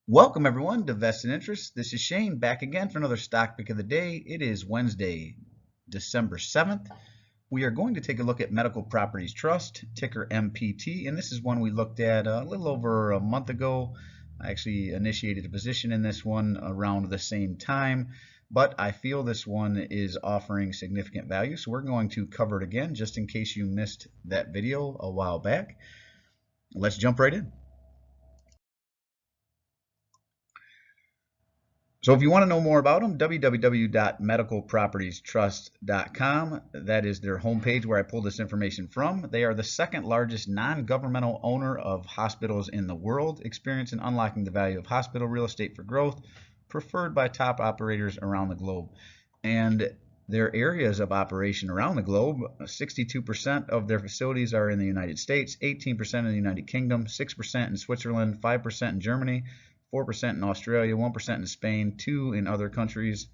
Welcome everyone to Vested Interest. This is Shane back again for another stock pick of the day. It is Wednesday, December 7th. We are going to take a look at Medical Properties Trust, ticker MPT, and this is one we looked at a little over a month ago. I actually initiated a position in this one around the same time, but I feel this one is offering significant value, so we're going to cover it again just in case you missed that video a while back. Let's jump right in. So if you want to know more about them, www.medicalpropertiestrust.com. That is their homepage where I pulled this information from. They are the second largest non-governmental owner of hospitals in the world, experienced in unlocking the value of hospital real estate for growth, preferred by top operators around the globe. And their areas of operation around the globe, 62% of their facilities are in the United States, 18% in the United Kingdom, 6% in Switzerland, 5% in Germany, 4% in Australia, 1% in Spain, 2% in other countries,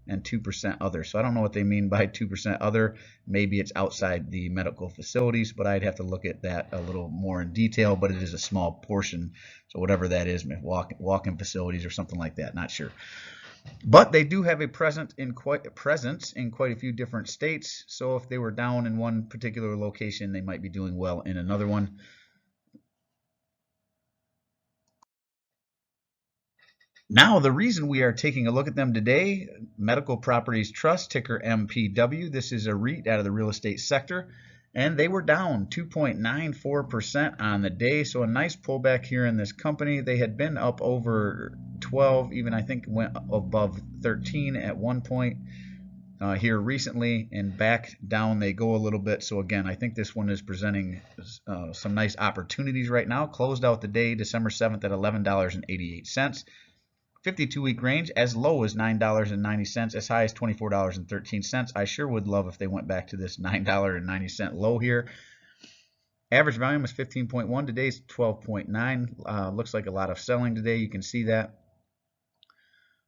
and 2% other. So I don't know what they mean by 2% other. Maybe it's outside the medical facilities, but I'd have to look at that a little more in detail, but it is a small portion. So whatever that is, walk-in facilities or something like that, not sure. But they do have a presence in quite a few different states. So if they were down in one particular location, they might be doing well in another one. Now, the reason we are taking a look at them today, Medical Properties Trust, ticker MPW. This is a REIT out of the real estate sector, and they were down 2.94% on the day. So a nice pullback here in this company. They had been up over 12, even I think went above 13 at one point here recently, and back down they go a little bit. So again, I think this one is presenting some nice opportunities right now. Closed out the day December 7th at $11.88. 52-week range as low as $9.90, as high as $24.13. I sure would love if they went back to this $9.90 low here. Average volume is 15.1. Today's 12.9. Looks like a lot of selling today. You can see that.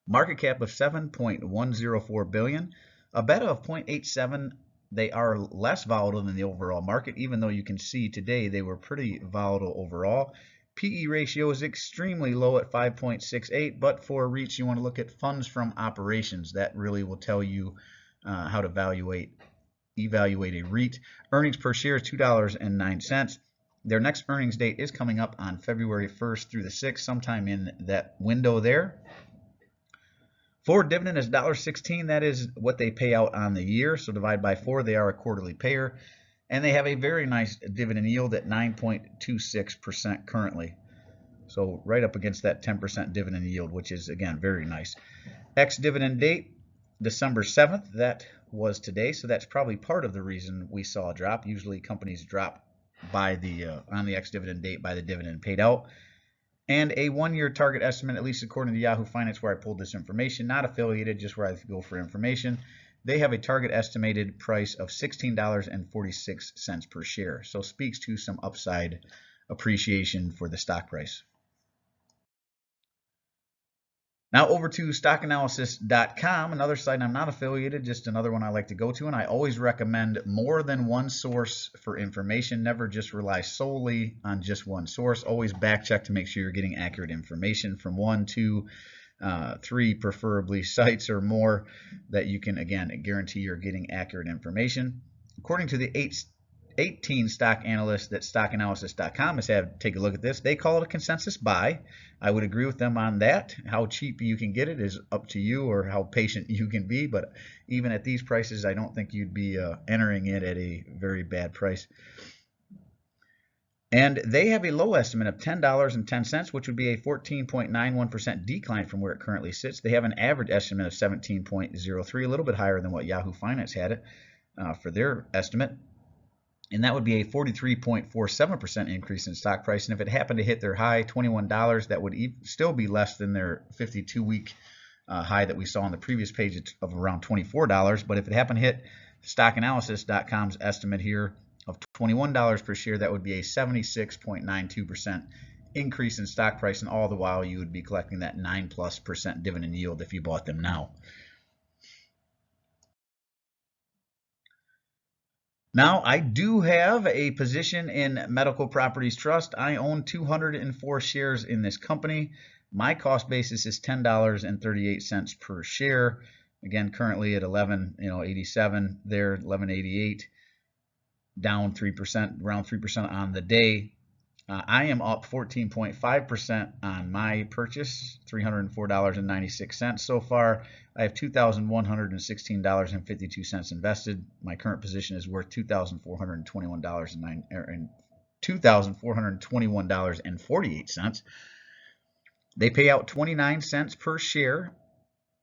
Market cap of $7.104 billion. A beta of 0.87. They are less volatile than the overall market, even though you can see today they were pretty volatile overall. PE ratio is extremely low at 5.68, but for REITs, you want to look at funds from operations. That really will tell you how to evaluate a REIT. Earnings per share is $2.09. Their next earnings date is coming up on February 1st through the 6th, sometime in that window there. Forward dividend is $1.16. That is what they pay out on the year. So divide by 4, they are a quarterly payer. And they have a very nice dividend yield at 9.26% currently. So right up against that 10% dividend yield, which is, again, very nice. Ex-dividend date, December 7th. That was today, so that's probably part of the reason we saw a drop. Usually companies drop by on the ex-dividend date by the dividend paid out. And a one-year target estimate, at least according to Yahoo Finance, where I pulled this information, not affiliated, just where I go for information. They have a target estimated price of $16.46 per share. So speaks to some upside appreciation for the stock price. Now over to stockanalysis.com, another site I'm not affiliated, just another one I like to go to, and I always recommend more than one source for information. Never just rely solely on just one source. Always back check to make sure you're getting accurate information from 1, 2, 3 preferably sites or more that you can, again, guarantee you're getting accurate information. According to the 18 stock analysts that stockanalysis.com has had take a look at this, they call it a consensus buy. I would agree with them on that. How cheap you can get it is up to you, or how patient you can be, but even at these prices, I don't think you'd be entering it at a very bad price. And they have a low estimate of $10.10, which would be a 14.91% decline from where it currently sits. They have an average estimate of 17.03, a little bit higher than what Yahoo Finance had it for their estimate. And that would be a 43.47% increase in stock price. And if it happened to hit their high, $21, that would still be less than their 52-week high that we saw on the previous page of around $24. But if it happened to hit stockanalysis.com's estimate here of $21 per share, that would be a 76.92% increase in stock price, and all the while you would be collecting that 9+% dividend yield if you bought them now. Now, I do have a position in Medical Properties Trust. I own 204 shares in this company. My cost basis is $10.38 per share. Again, currently at 11.87. There, 11.88, down 3%, around 3% on the day. I am up 14.5% on my purchase, $304.96 so far. I have $2,116.52 invested. My current position is worth $2,421.48. They pay out 29 cents per share.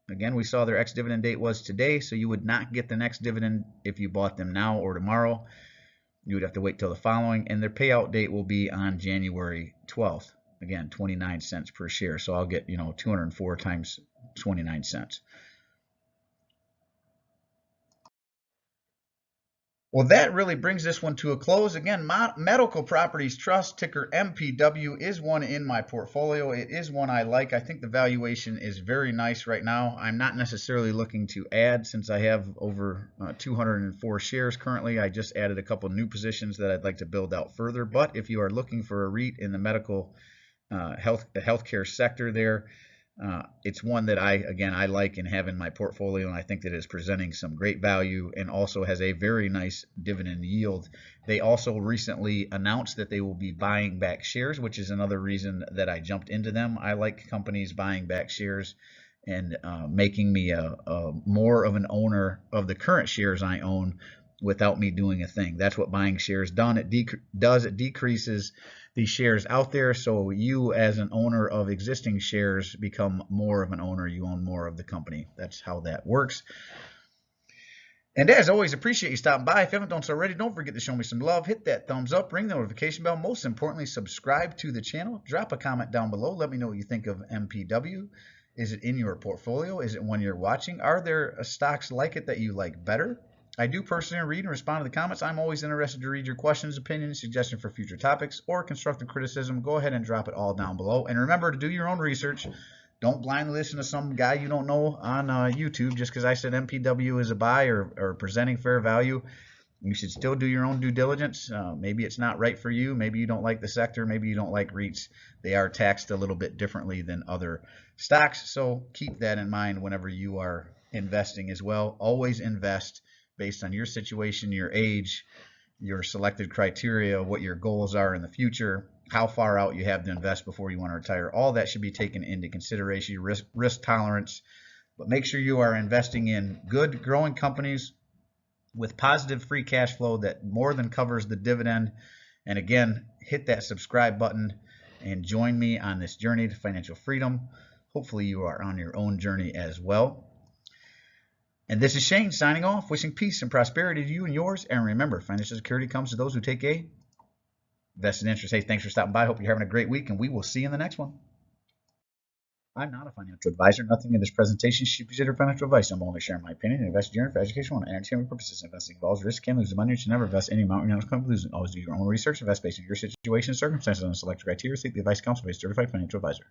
Again, we saw their ex-dividend date was today, so you would not get the next dividend if you bought them now or tomorrow. You would have to wait till the following, and their payout date will be on January 12th. Again, 29 cents per share. So I'll get, 204 times 29 cents. Well, that really brings this one to a close. Again, Medical Properties Trust, ticker MPW, is one in my portfolio. It is one I like. I think the valuation is very nice right now. I'm not necessarily looking to add since I have over 204 shares currently. I just added a couple new positions that I'd like to build out further. But if you are looking for a REIT in the medical healthcare sector there, it's one that I like and have in my portfolio, and I think that is presenting some great value and also has a very nice dividend yield. They also recently announced that they will be buying back shares, which is another reason that I jumped into them. I like companies buying back shares and making me more of an owner of the current shares I own without me doing a thing. That's what buying shares does. It decreases the shares out there, so you as an owner of existing shares become more of an owner. You own more of the company. That's how that works. And as always, appreciate you stopping by. If you haven't done so already, don't forget to show me some love. Hit that thumbs up, ring the notification bell. Most importantly, subscribe to the channel. Drop a comment down below. Let me know what you think of MPW. Is it in your portfolio? Is it one you're watching? Are there stocks like it that you like better? I do personally read and respond to the comments. I'm always interested to read your questions, opinions, suggestions for future topics, or constructive criticism. Go ahead and drop it all down below. And remember to do your own research. Don't blindly listen to some guy you don't know on YouTube just because I said MPW is a buy or presenting fair value. You should still do your own due diligence. Maybe it's not right for you. Maybe you don't like the sector. Maybe you don't like REITs. They are taxed a little bit differently than other stocks. So keep that in mind whenever you are investing as well. Always invest based on your situation, your age, your selected criteria, what your goals are in the future, how far out you have to invest before you want to retire. All that should be taken into consideration, your risk tolerance. But make sure you are investing in good growing companies with positive free cash flow that more than covers the dividend. And again, hit that subscribe button and join me on this journey to financial freedom. Hopefully you are on your own journey as well. And this is Shane signing off, wishing peace and prosperity to you and yours. And remember, financial security comes to those who take a vested interest. Hey, thanks for stopping by. Hope you're having a great week, and we will see you in the next one. I'm not a financial advisor. Nothing in this presentation should be considered financial advice. I'm only sharing my opinion and invest journey for educational and entertainment purposes. Investing involves risk. Can lose money. You should never invest any amount you're not comfortable losing. Always do your own research. Invest based on your situation and circumstances and select criteria. Seek the advice of counsel based certified financial advisor.